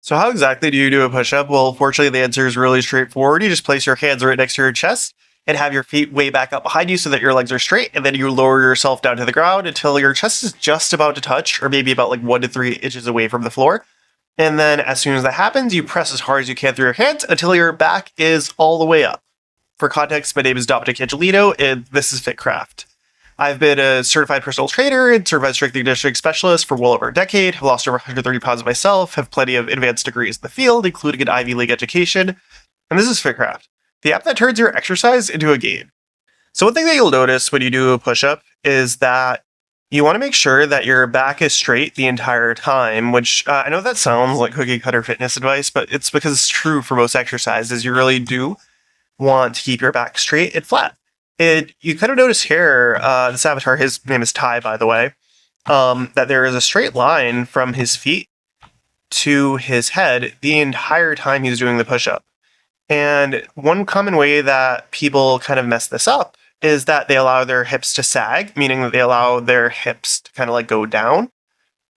So how exactly do you do a push-up? Well, fortunately, the answer is really straightforward. You just place your hands right next to your chest and have your feet way back up behind you so that your legs are straight, and then you lower yourself down to the ground until your chest is just about to touch, or maybe about like 1 to 3 inches away from the floor. And then as soon as that happens, you press as hard as you can through your hands until your back is all the way up. For context, my name is Domenic Angelino, and this is FitCraft. I've been a certified personal trainer and certified strength and conditioning specialist for well over a decade. I've lost over 130 pounds myself, have plenty of advanced degrees in the field, including an Ivy League education. And this is FitCraft, the app that turns your exercise into a game. So one thing that you'll notice when you do a push-up is that you want to make sure that your back is straight the entire time, which I know that sounds like cookie cutter fitness advice, but it's because it's true for most exercises. You really do want to keep your back straight and flat. You kind of notice here, this avatar, his name is Ty, by the way, that there is a straight line from his feet to his head the entire time he's doing the push-up. And one common way that people kind of mess this up is that they allow their hips to sag, meaning that they allow their hips to kind of like go down,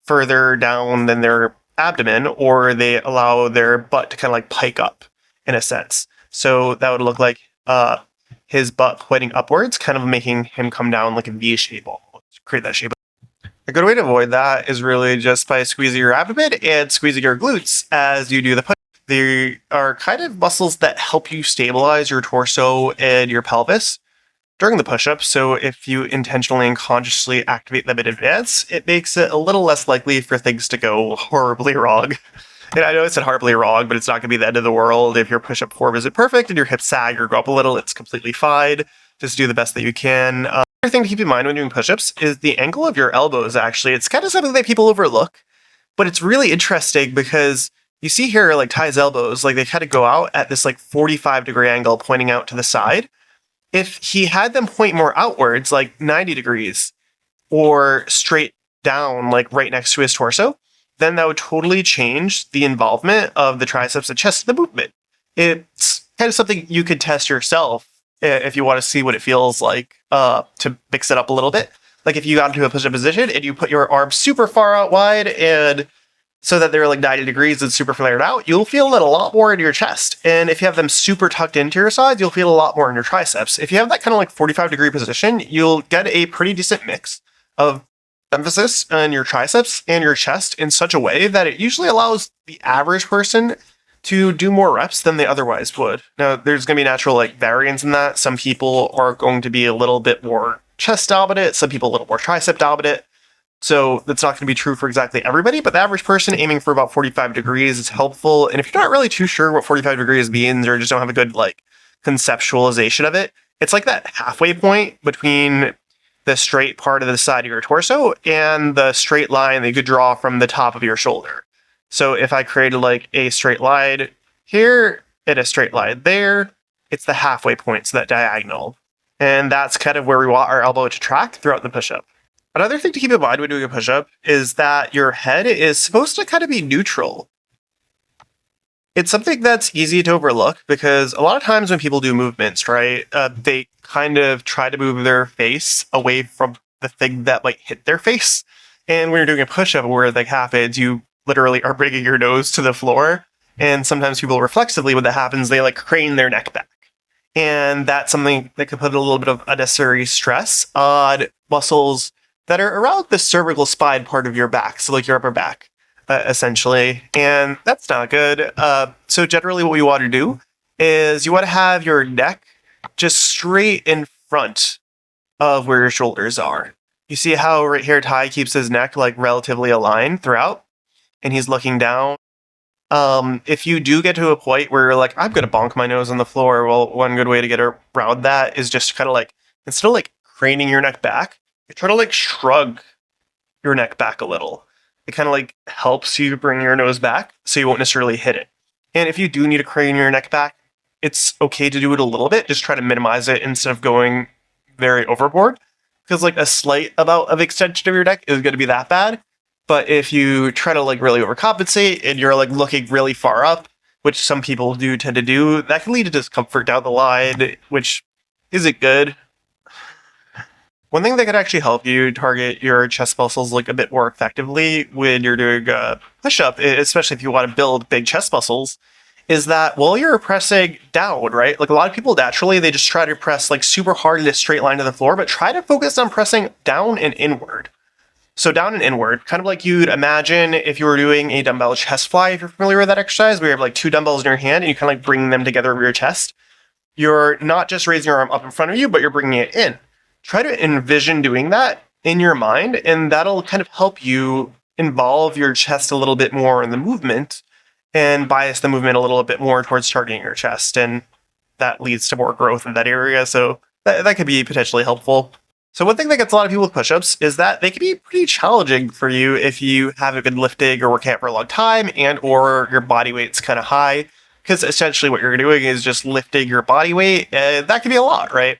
further down than their abdomen, or they allow their butt to kind of like pike up in a sense. So that would look like his butt pointing upwards, kind of making him come down like a V shape, almost create that shape. A good way to avoid that is really just by squeezing your abdomen and squeezing your glutes as you do the push. They are kind of muscles that help you stabilize your torso and your pelvis during the push-up, so if you intentionally and consciously activate them in advance, it makes it a little less likely for things to go horribly wrong. And I know it's horribly wrong, but it's not going to be the end of the world. If your push-up form isn't perfect and your hips sag or go up a little, it's completely fine. Just do the best that you can. Another thing to keep in mind when doing push-ups is the angle of your elbows, actually. It's kind of something that people overlook, but it's really interesting because you see here, like Ty's elbows, like they kind of go out at this like 45-degree angle pointing out to the side. If he had them point more outwards, like 90 degrees, or straight down, like right next to his torso, then that would totally change the involvement of the triceps and chest in the movement. It's kind of something you could test yourself if you want to see what it feels like to mix it up a little bit. Like if you got into a push-up position and you put your arms super far out wide and so that they're like 90 degrees and super flared out, you'll feel it a lot more in your chest. And if you have them super tucked into your sides, you'll feel a lot more in your triceps. If you have that kind of like 45-degree position, you'll get a pretty decent mix of emphasis on your triceps and your chest in such a way that it usually allows the average person to do more reps than they otherwise would. Now, there's going to be natural like variance in that. Some people are going to be a little bit more chest dominant, some people a little more tricep dominant. So that's not going to be true for exactly everybody, but the average person aiming for about 45 degrees is helpful. And if you're not really too sure what 45 degrees means or just don't have a good like conceptualization of it, it's like that halfway point between the straight part of the side of your torso and the straight line that you could draw from the top of your shoulder. So if I created like a straight line here and a straight line there, it's the halfway point, so that diagonal. And that's kind of where we want our elbow to track throughout the push-up. Another thing to keep in mind when doing a push-up is that your head is supposed to kind of be neutral. It's something that's easy to overlook because a lot of times when people do movements, right, they kind of try to move their face away from the thing that might hit their face. And when you're doing a push-up where that happens, you literally are bringing your nose to the floor. And sometimes people reflexively, when that happens, they like crane their neck back. And that's something that could put a little bit of unnecessary stress on muscles that are around the cervical spine part of your back, so like your upper back, essentially, and that's not good. So generally what we want to do is you want to have your neck just straight in front of where your shoulders are. You see how right here Ty keeps his neck like relatively aligned throughout, and he's looking down. If you do get to a point where you're like, I'm going to bonk my nose on the floor, well, one good way to get around that is just kind of like, instead of like craning your neck back, you try to like shrug your neck back a little. It kind of like helps you bring your nose back so you won't necessarily hit it. And if you do need to crane your neck back, it's okay to do it a little bit. Just try to minimize it instead of going very overboard. Because like a slight amount of extension of your neck is going to be that bad. But if you try to like really overcompensate and you're like looking really far up, which some people do tend to do, that can lead to discomfort down the line, which isn't good. One thing that could actually help you target your chest muscles like a bit more effectively when you're doing a push-up, especially if you want to build big chest muscles, is that while you're pressing down, right? Like a lot of people naturally, they just try to press like super hard in a straight line to the floor, but try to focus on pressing down and inward. So down and inward, kind of like you'd imagine if you were doing a dumbbell chest fly, if you're familiar with that exercise, where you have like two dumbbells in your hand and you kind of like bring them together over your chest. You're not just raising your arm up in front of you, but you're bringing it in. Try to envision doing that in your mind, and that'll kind of help you involve your chest a little bit more in the movement and bias the movement a little bit more towards targeting your chest. And that leads to more growth in that area. So that could be potentially helpful. So one thing that gets a lot of people with push-ups is that they can be pretty challenging for you if you haven't been lifting or working out for a long time and or your body weight's kind of high. Because essentially what you're doing is just lifting your body weight. That can be a lot, right?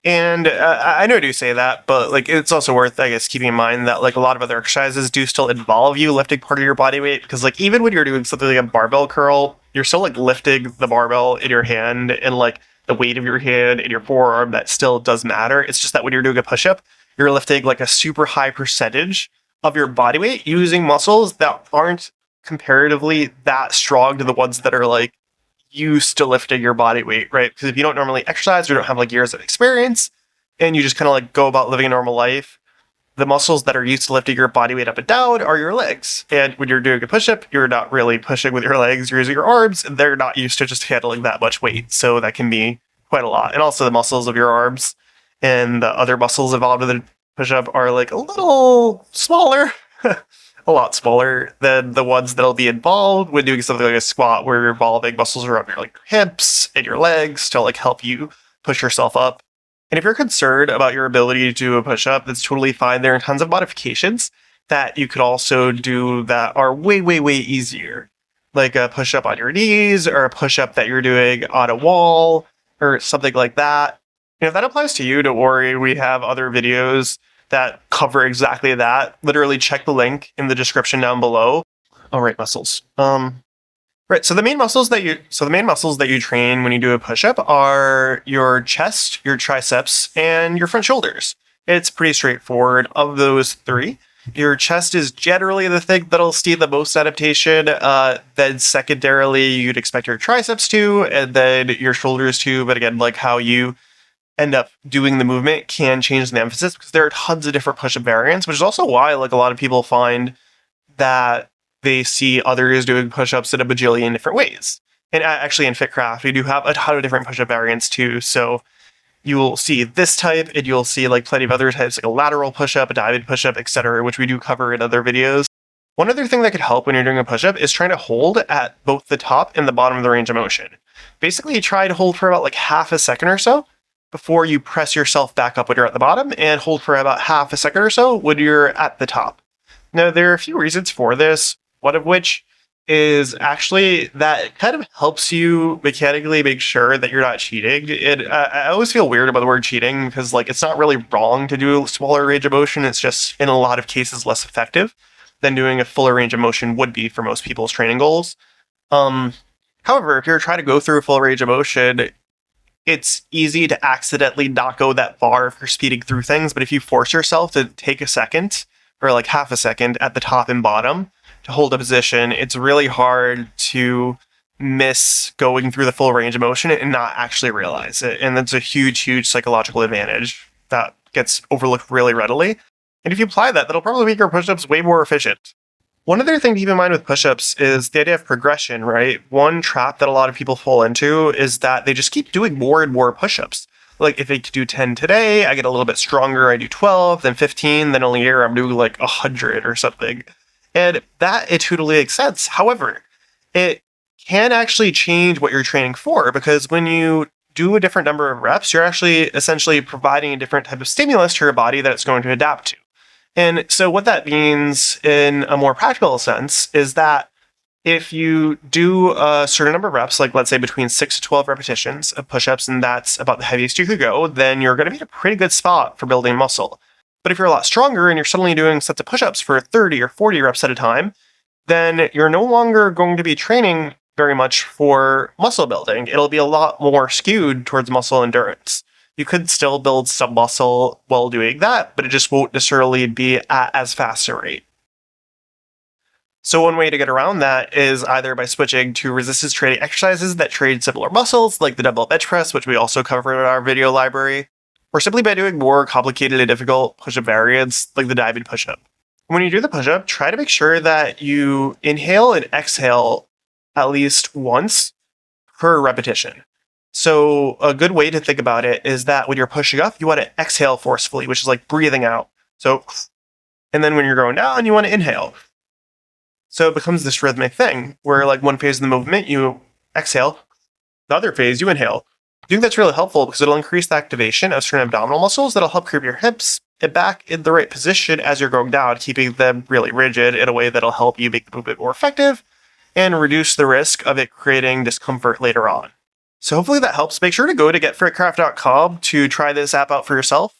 And I know I do say that, but like it's also worth, I guess, keeping in mind that like a lot of other exercises do still involve you lifting part of your body weight. Because like even when you're doing something like a barbell curl, you're still like lifting the barbell in your hand and like the weight of your hand and your forearm. That still does matter. It's just that when you're doing a push-up, you're lifting like a super high percentage of your body weight using muscles that aren't comparatively that strong to the ones that are like used to lifting your body weight, right? Because if you don't normally exercise or don't have like years of experience and you just kind of like go about living a normal life, the muscles that are used to lifting your body weight up and down are your legs. And when you're doing a push-up, you're not really pushing with your legs, you're using your arms, and they're not used to just handling that much weight. So that can be quite a lot. And also the muscles of your arms and the other muscles involved in the push-up are like a little smaller. A lot smaller than the ones that'll be involved when doing something like a squat where you're involving muscles around your like your hips and your legs to like help you push yourself up. And if you're concerned about your ability to do a push-up, that's totally fine. There are tons of modifications that you could also do that are way, way, way easier. Like a push-up on your knees or a push-up that you're doing on a wall or something like that. And if that applies to you, don't worry. We have other videos that cover exactly that. Literally check the link in the description down below. All right, muscles. Right. So the main muscles that you train when you do a push-up are your chest, your triceps, and your front shoulders. It's pretty straightforward. Of those three, your chest is generally the thing that'll see the most adaptation. Then secondarily, you'd expect your triceps to, and then your shoulders to. But again, like how you end up doing the movement can change the emphasis because there are tons of different push-up variants, which is also why like a lot of people find that they see others doing push-ups in a bajillion different ways. And actually in FitCraft, we do have a ton of different push-up variants too. So you'll see this type and you'll see like plenty of other types, like a lateral push-up, a diamond push-up, etc., which we do cover in other videos. One other thing that could help when you're doing a push-up is trying to hold at both the top and the bottom of the range of motion. Basically, try to hold for about like half a second or so before you press yourself back up when you're at the bottom, and hold for about half a second or so when you're at the top. Now, there are a few reasons for this, one of which is actually that it kind of helps you mechanically make sure that you're not cheating. And I always feel weird about the word cheating because like it's not really wrong to do a smaller range of motion. It's just in a lot of cases less effective than doing a fuller range of motion would be for most people's training goals. However, if you're trying to go through a full range of motion, it's easy to accidentally not go that far if you're speeding through things, but if you force yourself to take a second or like half a second at the top and bottom to hold a position, it's really hard to miss going through the full range of motion and not actually realize it. And that's a huge, huge psychological advantage that gets overlooked really readily. And if you apply that, that'll probably make your push-ups way more efficient. One other thing to keep in mind with push-ups is the idea of progression, right? One trap that a lot of people fall into is that they just keep doing more and more push-ups. Like if I do 10 today, I get a little bit stronger, I do 12, then 15, then only a year I'm doing like 100 or something. And that it totally makes sense. However, it can actually change what you're training for, because when you do a different number of reps, you're actually essentially providing a different type of stimulus to your body that it's going to adapt to. And so what that means in a more practical sense is that if you do a certain number of reps, like let's say between 6 to 12 repetitions of push-ups, and that's about the heaviest you could go, then you're going to be in a pretty good spot for building muscle. But if you're a lot stronger and you're suddenly doing sets of push-ups for 30 or 40 reps at a time, then you're no longer going to be training very much for muscle building. It'll be a lot more skewed towards muscle endurance. you could still build some muscle while doing that, but it just won't necessarily be at as fast a rate. So one way to get around that is either by switching to resistance training exercises that train similar muscles, like the dumbbell bench press, which we also cover in our video library, or simply by doing more complicated and difficult push-up variants, like the diamond push-up. When you do the push-up, try to make sure that you inhale and exhale at least once per repetition. So a good way to think about it is that when you're pushing up, you want to exhale forcefully, which is like breathing out. So, and then when you're going down, you want to inhale. So it becomes this rhythmic thing where like one phase of the movement, you exhale, the other phase, you inhale. I think that's really helpful because it'll increase the activation of certain abdominal muscles that'll help keep your hips back in the right position as you're going down, keeping them really rigid in a way that'll help you make the movement more effective and reduce the risk of it creating discomfort later on. So hopefully that helps. Make sure to go to getfitcraft.com to try this app out for yourself.